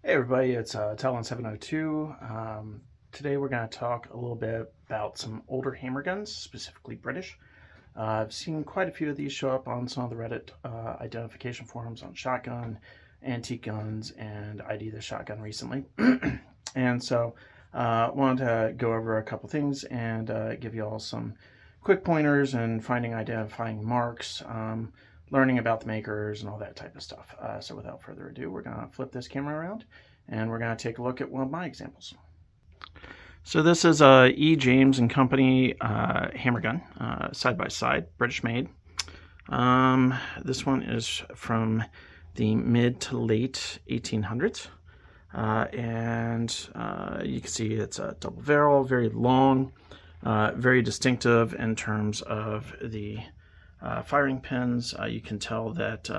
Hey everybody, it's Talon702. Today we're going to talk a little bit about some older hammer guns, specifically British. I've seen quite a few of these show up on some of the Reddit identification forums on Shotgun, Antiqueguns, and IDThisShotgun recently. And so wanted to go over a couple things and give you all some quick pointers and identifying marks, learning about the makers and all that type of stuff. So without further ado, we're going to flip this camera around and we're going to take a look at one of my examples. So this is a E. James and Company hammer gun, side by side, British made. This one is from the mid to late 1800s. And you can see it's a double barrel, very long, very distinctive in terms of the firing pins. You can tell that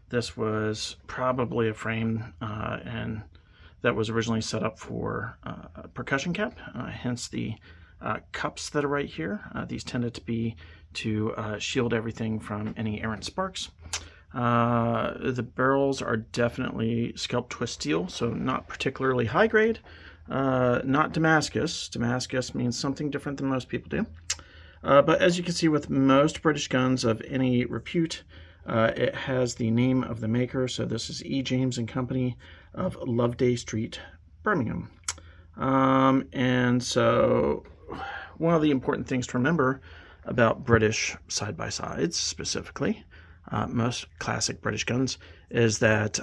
this was probably a frame and that was originally set up for a percussion cap, hence the cups that are right here. These tended to be to shield everything from any errant sparks. The barrels are definitely scalp twist steel, so not particularly high grade, not Damascus. Damascus means something different than most people do. But as you can see with most British guns of any repute, it has the name of the maker. So this is E. James and Company of Loveday Street, Birmingham. And so one of the important things to remember about British side-by-sides specifically, most classic British guns, is that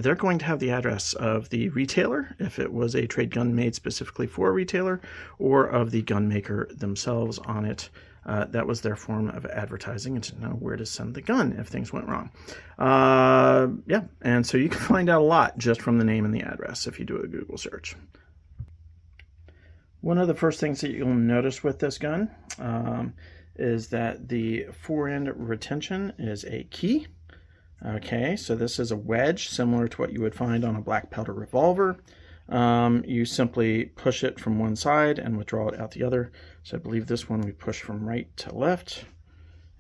they're going to have the address of the retailer, if it was a trade gun made specifically for a retailer, or of the gun maker themselves on it. That was their form of advertising and to know where to send the gun if things went wrong. Yeah, and so you can find out a lot just from the name and the address if you do a Google search. One of the first things that you'll notice with this gun is that the forend retention is a key. Okay, so this is a wedge similar to what you would find on a black powder revolver. You simply push it from one side and withdraw it out the other. So I believe this one we push from right to left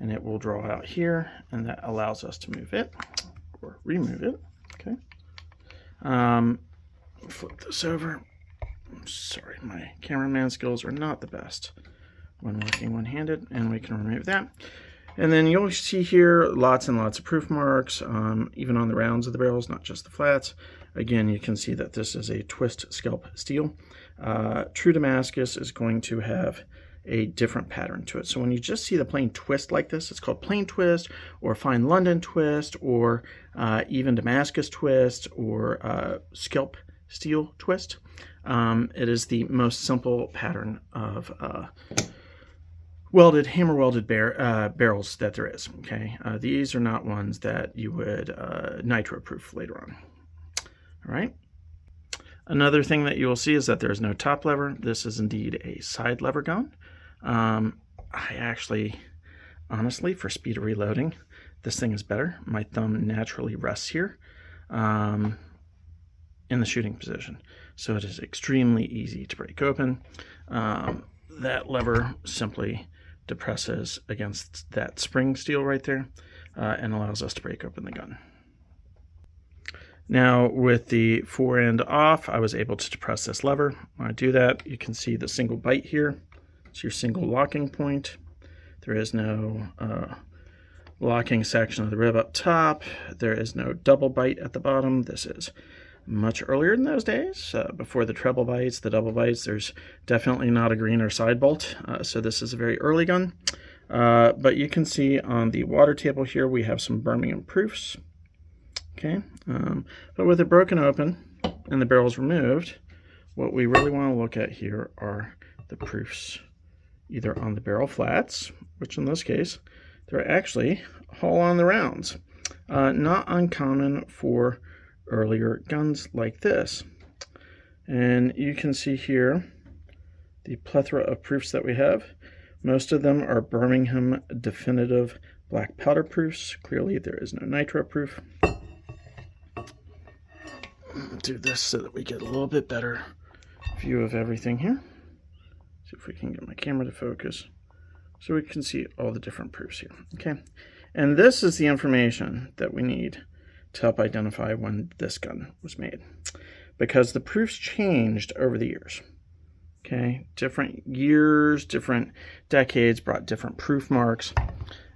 and it will draw out here, and that allows us to move it or remove it. Okay. Flip this over. I'm sorry, my cameraman skills are not the best when working one-handed, and we can remove that. And then you'll see here lots and lots of proof marks, even on the rounds of the barrels, not just the flats. Again, you can see that this is a twist scalp steel. True Damascus is going to have a different pattern to it. So when you just see the plain twist like this, it's called plain twist or fine London twist or even Damascus twist or scalp steel twist. It is the most simple pattern of hammer welded barrels that there is. Okay, these are not ones that you would nitro proof later on. All right. Another thing that you will see is that there is no top lever. This is indeed a side lever gun. I actually, honestly, for speed of reloading, this thing is better. My thumb naturally rests here in the shooting position, so it is extremely easy to break open. That lever simply depresses against that spring steel right there and allows us to break open the gun. Now with the forend off, I was able to depress this lever. When I do that, you can see the single bite here. It's your single locking point. There is no locking section of the rib up top. There is no double bite at the bottom. This is much earlier in those days, before the treble bites, the double bites. There's definitely not a green or side bolt, so this is a very early gun. But you can see on the water table here we have some Birmingham proofs. Okay, but with it broken open and the barrels removed, what we really want to look at here are the proofs, either on the barrel flats, which in this case they're actually all on the rounds. Not uncommon for earlier guns like this. And you can see here the plethora of proofs that we have. Most of them are Birmingham definitive black powder proofs. Clearly there is no nitro proof. Do this so that we get a little bit better view of everything here. See if we can get my camera to focus so we can see all the different proofs here. Okay, and this is the information that we need to help identify when this gun was made, because the proofs changed over the years. Okay, different years, different decades brought different proof marks,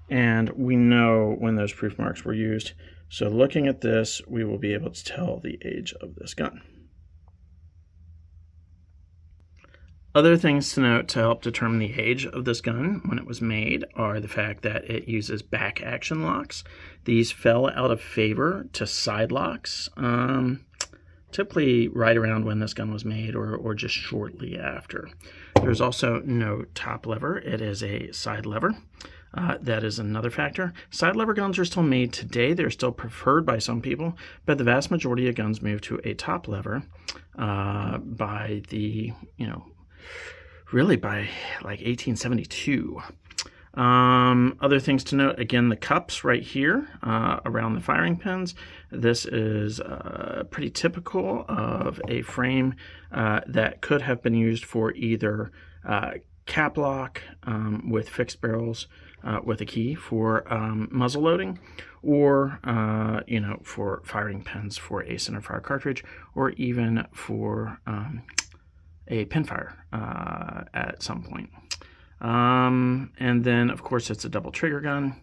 and we know when those proof marks were used. So looking at this, we will be able to tell the age of this gun. Other things to note to help determine the age of this gun when it was made are the fact that it uses back action locks. These fell out of favor to side locks, typically right around when this gun was made or just shortly after. There's also no top lever. It is a side lever. That is another factor. Side lever guns are still made today. They're still preferred by some people, but the vast majority of guns moved to a top lever by the, really by like 1872. Other things to note, again, the cups right here around the firing pins. This is pretty typical of a frame that could have been used for either cap lock with fixed barrels with a key for muzzle loading, or for firing pins for a centerfire cartridge, or even for a pinfire at some point. And then, of course, it's a double trigger gun.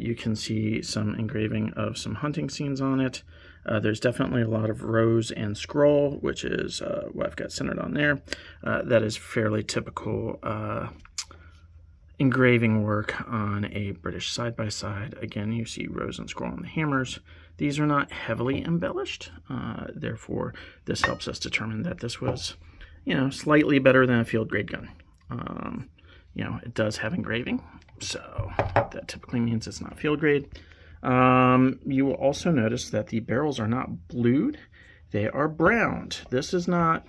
You can see some engraving of some hunting scenes on it. There's definitely a lot of rose and scroll, which is what I've got centered on there. That is fairly typical engraving work on a British side-by-side. Again, you see rose and scroll on the hammers. These are not heavily embellished. Therefore, this helps us determine that this was, slightly better than a field grade gun. It does have engraving, so that typically means it's not field grade. You will also notice that the barrels are not blued, they are browned. This is not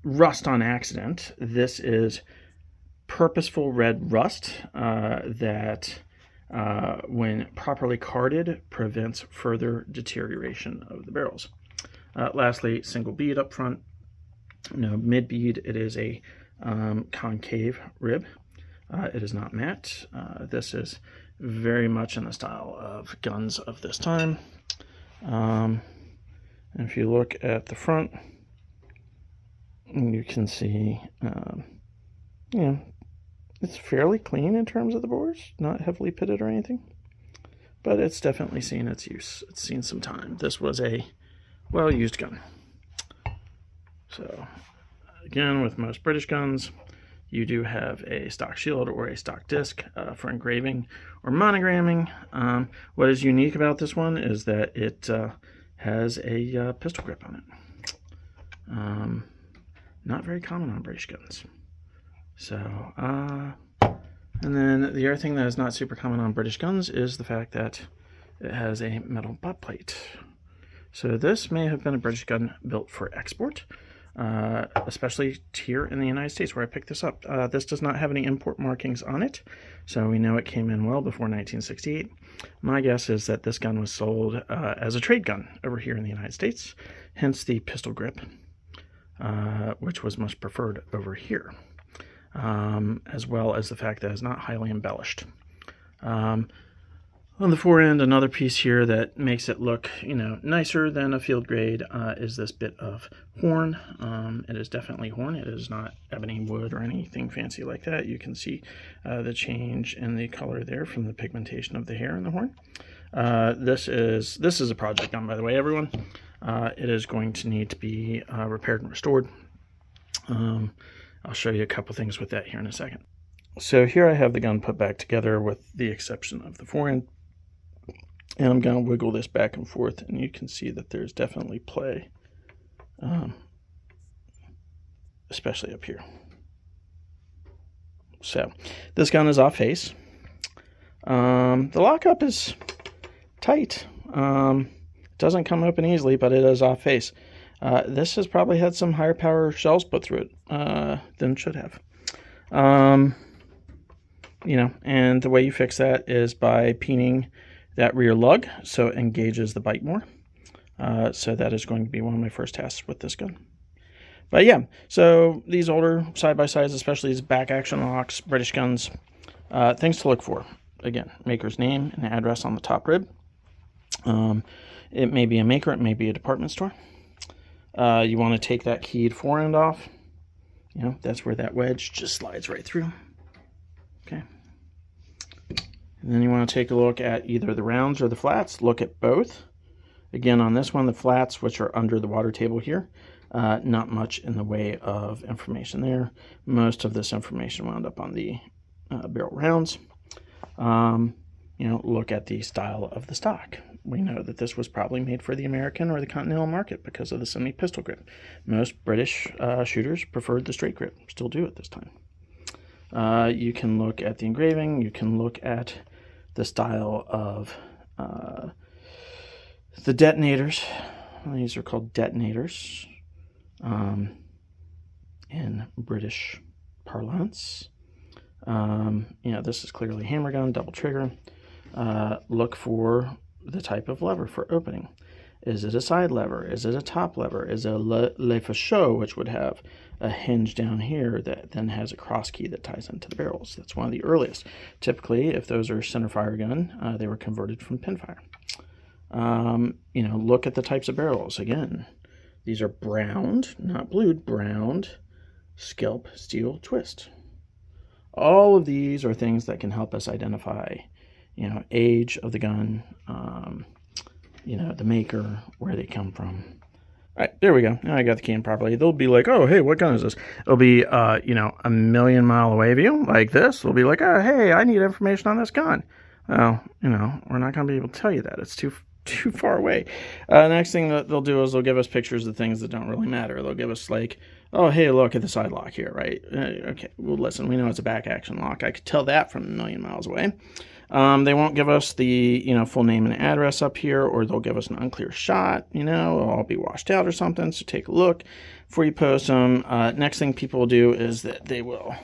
rust on accident. This is purposeful red rust that, when properly carded, prevents further deterioration of the barrels. Lastly, single bead up front. Mid bead, it is a concave rib. It is not matte. This is very much in the style of guns of this time. And if you look at the front, you can see, it's fairly clean in terms of the bores, not heavily pitted or anything, but it's definitely seen its use. It's seen some time. This was a well-used gun. So again, with most British guns, you do have a stock shield or a stock disc for engraving or monogramming. What is unique about this one is that it has a pistol grip on it. Not very common on British guns. So, and then the other thing that is not super common on British guns is the fact that it has a metal butt plate. So this may have been a British gun built for export. Especially here in the United States where I picked this up. This does not have any import markings on it, so we know it came in well before 1968. My guess is that this gun was sold as a trade gun over here in the United States, hence the pistol grip, which was most preferred over here, as well as the fact that it's not highly embellished. On the forend, another piece here that makes it look, nicer than a field grade is this bit of horn. It is definitely horn. It is not ebony wood or anything fancy like that. You can see the change in the color there from the pigmentation of the hair in the horn. This is a project gun, by the way, everyone. It is going to need to be repaired and restored. I'll show you a couple things with that here in a second. So here I have the gun put back together with the exception of the forend. And I'm going to wiggle this back and forth, and you can see that there's definitely play, especially up here. So this gun is off face. The lockup is tight. It doesn't come open easily, but it is off face. This has probably had some higher power shells put through it than it should have. And the way you fix that is by peening that rear lug so it engages the bite more. So that is going to be one of my first tests with this gun. But yeah, so these older side-by-sides, especially these back action locks, British guns, things to look for. Again, maker's name and address on the top rib. It may be a maker, it may be a department store. You want to take that keyed forend off. You know, that's where that wedge just slides right through. Okay. And then you want to take a look at either the rounds or the flats. Look at both. Again, on this one, the flats, which are under the water table here, not much in the way of information there. Most of this information wound up on the barrel rounds. You know, look at the style of the stock. We know that this was probably made for the American or the continental market because of the semi-pistol grip. Most British shooters preferred the straight grip, still do at this time. You can look at the engraving, you can look at the style of the detonators. These are called detonators in British parlance. You know, this is clearly hammer gun, double trigger. Look for the type of lever for opening. Is it a side lever? Is it a top lever? Is it a le fachot, which would have a hinge down here that then has a cross key that ties into the barrels? That's one of the earliest. Typically, if those are center fire gun, they were converted from pinfire. You know, look at the types of barrels. Again, these are browned, not blued, browned scalp steel twist. All of these are things that can help us identify, you know, age of the gun, you know, the maker, where they come from. All right, there we go. Now I got the key in properly. They'll be like, oh, hey, what gun is this? It'll be, you know, a million-mile away view like this. They'll be like, oh, hey, I need information on this gun. Well, you know, we're not going to be able to tell you that. It's too far away. Next thing that they'll do is they'll give us pictures of things that don't really matter. They'll give us like, oh, hey, look at the side lock here, right? Okay, well, listen, we know it's a back action lock. I could tell that from a million miles away. They won't give us the, you know, full name and address up here, or they'll give us an unclear shot, you know, it'll all be washed out or something. So take a look before you post them. Next thing people will do is that they will,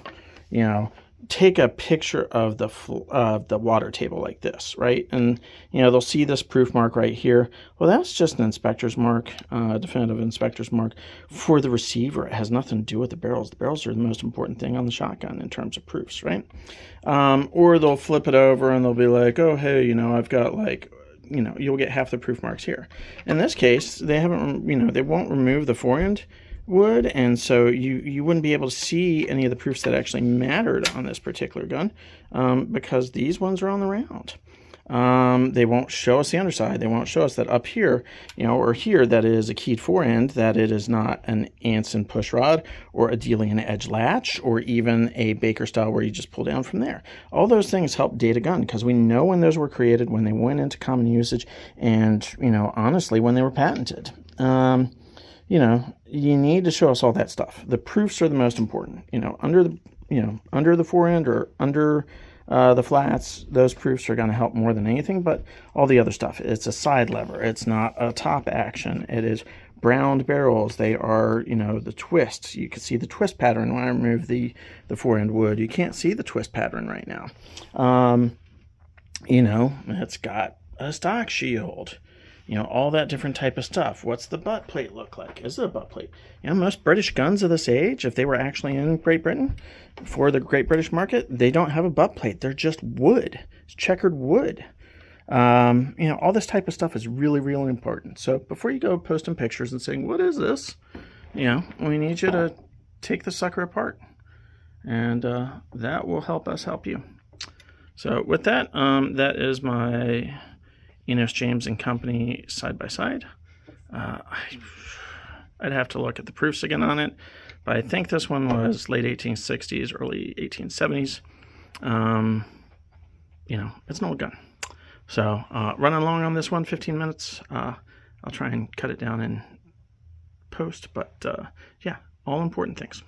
you know, take a picture of the water table like this, right? And, you know, they'll see this proof mark right here. Well, that's just an inspector's mark, definitive inspector's mark for the receiver. It has nothing to do with the barrels. The barrels are the most important thing on the shotgun in terms of proofs, right? Or they'll flip it over and they'll be like, oh, hey, you know, I've got like, you know, you'll get half the proof marks here. In this case, they haven't, you know, they won't remove the forend wood, and so you wouldn't be able to see any of the proofs that actually mattered on this particular gun, because these ones are on the round. They won't show us the underside. They won't show us that up here, you know, or here, that it is a keyed forend, that it is not an Anson push rod or a Delian edge latch, or even a Baker style where you just pull down from there. All those things help date a gun because we know when those were created, when they went into common usage, and, you know, honestly, when they were patented. You know, you need to show us all that stuff. The proofs are the most important. You know, under the forend or under the flats, those proofs are going to help more than anything. But all the other stuff, it's a side lever. It's not a top action. It is browned barrels. They are, you know, the twists. You can see the twist pattern when I remove the forend wood. You can't see the twist pattern right now. You know, it's got a stock shield. You know, all that different type of stuff. What's the butt plate look like? Is it a butt plate? You know, most British guns of this age, if they were actually in Great Britain for the Great British market, they don't have a butt plate. They're just wood. It's checkered wood. You know, all this type of stuff is really, really important. So before you go posting pictures and saying, what is this? You know, we need you to take the sucker apart. And that will help us help you. So with that, that is my Enos James and Company side by side. I'd have to look at the proofs again on it, but I think this one was late 1860s, early 1870s. You know, it's an old gun. So running along on this one, 15 minutes. I'll try and cut it down in post, but yeah, all important things.